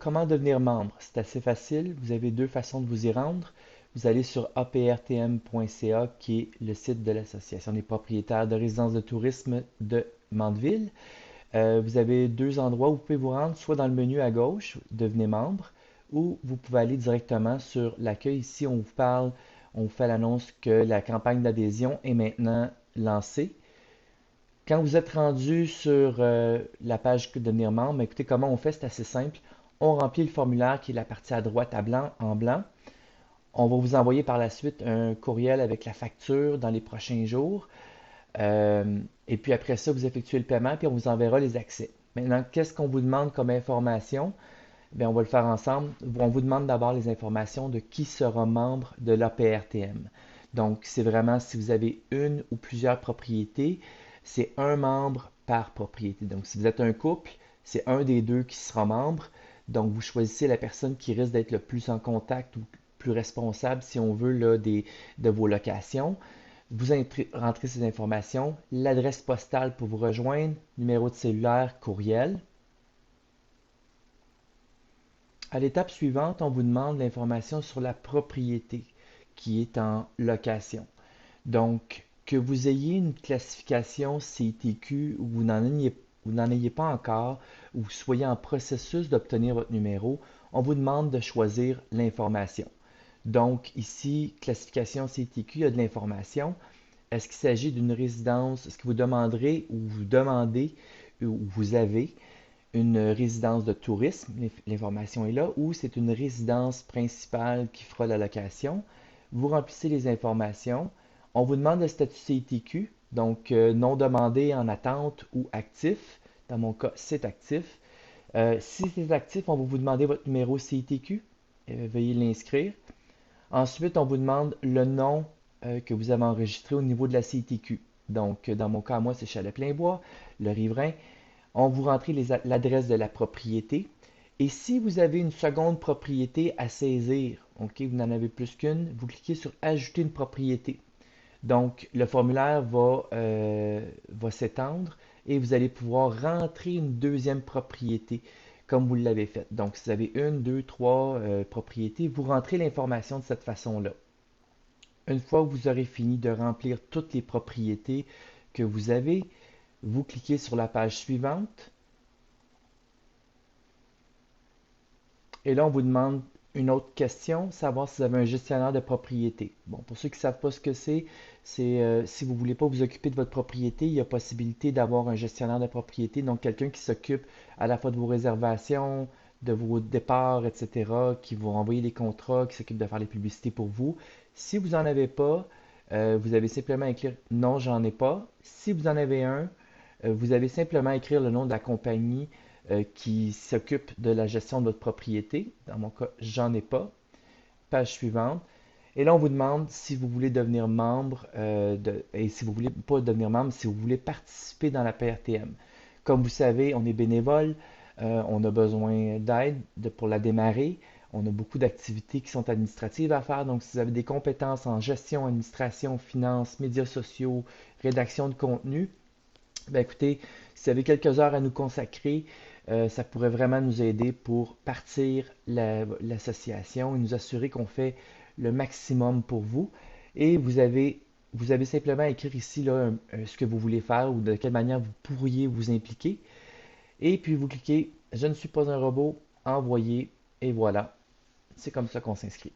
comment devenir membre? C'est assez facile. Vous avez deux façons de vous y rendre. Vous allez sur aprtm.ca, qui est le site de l'Association des propriétaires de résidences de tourisme de Mandeville. Vous avez deux endroits où vous pouvez vous rendre, soit dans le menu à gauche, devenez membre, ou vous pouvez aller directement sur l'accueil. Ici, on vous parle, on vous fait l'annonce que la campagne d'adhésion est maintenant lancée. Quand vous êtes rendu sur la page devenir membre, écoutez comment on fait, c'est assez simple. On remplit le formulaire qui est la partie à droite en blanc. On va vous envoyer par la suite un courriel avec la facture dans les prochains jours. Et puis après ça, vous effectuez le paiement, puis on vous enverra les accès. Maintenant, qu'est-ce qu'on vous demande comme information? Bien, on va le faire ensemble. On vous demande d'abord les informations de qui sera membre de l'APRTM. Donc, c'est vraiment si vous avez une ou plusieurs propriétés, c'est un membre par propriété. Donc, si vous êtes un couple, c'est un des deux qui sera membre. Donc, vous choisissez la personne qui risque d'être le plus en contact ou plus responsable, si on veut, là, de vos locations. Vous rentrez ces informations, l'adresse postale pour vous rejoindre, numéro de cellulaire, courriel. À l'étape suivante, on vous demande l'information sur la propriété qui est en location. Donc, que vous ayez une classification CITQ ou vous n'en ayez pas encore, ou vous soyez en processus d'obtenir votre numéro, on vous demande de choisir l'information. Donc, ici, classification CITQ, il y a de l'information. Est-ce qu'il s'agit d'une résidence? Est-ce que vous demanderez ou vous demandez ou vous avez une résidence de tourisme? L'information est là. Ou c'est une résidence principale qui fera la location? Vous remplissez les informations. On vous demande le statut CITQ, donc non demandé, en attente ou actif. Dans mon cas, c'est actif. Si c'est actif, on va vous demander votre numéro CITQ. Veuillez l'inscrire. Ensuite, on vous demande le nom que vous avez enregistré au niveau de la CITQ. Donc, dans mon cas, moi, c'est Chalet-Plainbois, le riverain. On vous rentrez l'adresse de la propriété. Et si vous avez une seconde propriété à saisir, ok, vous n'en avez plus qu'une, vous cliquez sur Ajouter une propriété. Donc, le formulaire va s'étendre et vous allez pouvoir rentrer une deuxième propriété comme vous l'avez fait. Donc, si vous avez une, deux, trois propriétés, vous rentrez l'information de cette façon-là. Une fois que vous aurez fini de remplir toutes les propriétés que vous avez, vous cliquez sur la page suivante et là, on vous demande une autre question, savoir si vous avez un gestionnaire de propriété. Bon, pour ceux qui ne savent pas ce que c'est si vous ne voulez pas vous occuper de votre propriété, il y a possibilité d'avoir un gestionnaire de propriété, donc quelqu'un qui s'occupe à la fois de vos réservations, de vos départs, etc., qui vous envoyer les contrats, qui s'occupe de faire les publicités pour vous. Si vous n'en avez pas, vous avez simplement à écrire non, j'en ai pas. Si vous en avez un, vous avez simplement à écrire le nom de la compagnie qui s'occupe de la gestion de votre propriété. Dans mon cas, j'en ai pas. Page suivante. Et là, on vous demande si vous voulez devenir membre et si vous voulez pas devenir membre, si vous voulez participer dans la PRTM. Comme vous savez, on est bénévole, on a besoin d'aide pour la démarrer. On a beaucoup d'activités qui sont administratives à faire. Donc, si vous avez des compétences en gestion, administration, finance, médias sociaux, rédaction de contenu, ben écoutez, si vous avez quelques heures à nous consacrer, ça pourrait vraiment nous aider pour partir l'association et nous assurer qu'on fait le maximum pour vous. Et vous avez simplement à écrire ici là, ce que vous voulez faire ou de quelle manière vous pourriez vous impliquer. Et puis vous cliquez Je ne suis pas un robot, envoyer, et voilà. C'est comme ça qu'on s'inscrit.